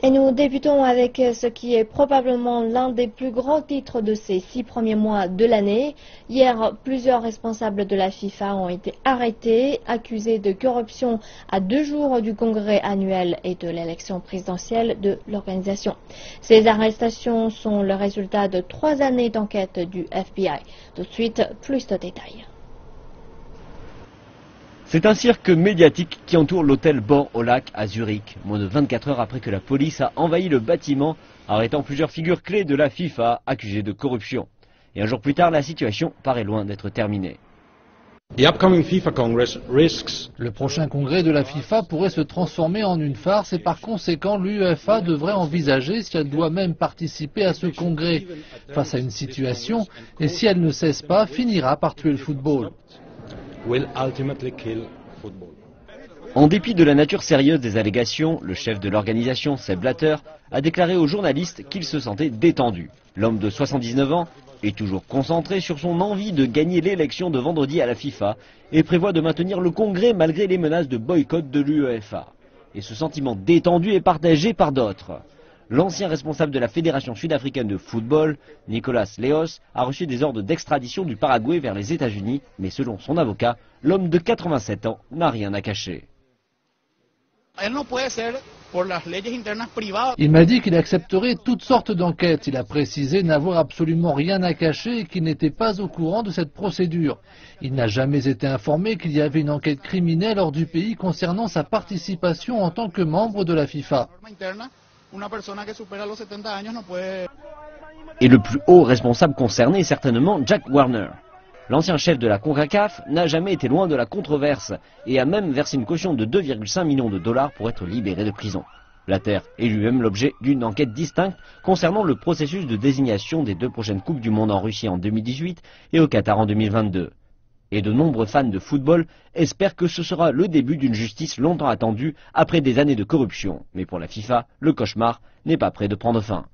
Et nous débutons avec ce qui est probablement l'un des plus grands titres de ces 6 premiers mois de l'année. Hier, plusieurs responsables de la FIFA ont été arrêtés, accusés de corruption à 2 jours du congrès annuel et de l'élection présidentielle de l'organisation. Ces arrestations sont le résultat de 3 années d'enquête du FBI. Tout de suite, plus de détails. C'est un cirque médiatique qui entoure l'hôtel Bord au Lac à Zurich, moins de 24 heures après que la police a envahi le bâtiment, arrêtant plusieurs figures clés de la FIFA accusées de corruption. Et un jour plus tard, la situation paraît loin d'être terminée. Le prochain congrès de la FIFA pourrait se transformer en une farce et par conséquent l'UEFA devrait envisager si elle doit même participer à ce congrès. Face à une situation, et si elle ne cesse pas, finira par tuer le football. En dépit de la nature sérieuse des allégations, le chef de l'organisation, Sepp Blatter, a déclaré aux journalistes qu'il se sentait détendu. L'homme de 79 ans est toujours concentré sur son envie de gagner l'élection de vendredi à la FIFA et prévoit de maintenir le congrès malgré les menaces de boycott de l'UEFA. Et ce sentiment détendu est partagé par d'autres. L'ancien responsable de la Fédération sud-africaine de football, Nicolas Leos, a reçu des ordres d'extradition du Paraguay vers les États-Unis, mais selon son avocat, l'homme de 87 ans n'a rien à cacher. Il m'a dit qu'il accepterait toutes sortes d'enquêtes. Il a précisé n'avoir absolument rien à cacher et qu'il n'était pas au courant de cette procédure. Il n'a jamais été informé qu'il y avait une enquête criminelle hors du pays concernant sa participation en tant que membre de la FIFA. Et le plus haut responsable concerné est certainement Jack Warner. L'ancien chef de la CONCACAF n'a jamais été loin de la controverse et a même versé une caution de 2,5 millions de dollars pour être libéré de prison. Blatter est lui-même l'objet d'une enquête distincte concernant le processus de désignation des 2 prochaines Coupes du Monde en Russie en 2018 et au Qatar en 2022. Et de nombreux fans de football espèrent que ce sera le début d'une justice longtemps attendue après des années de corruption. Mais pour la FIFA, le cauchemar n'est pas près de prendre fin.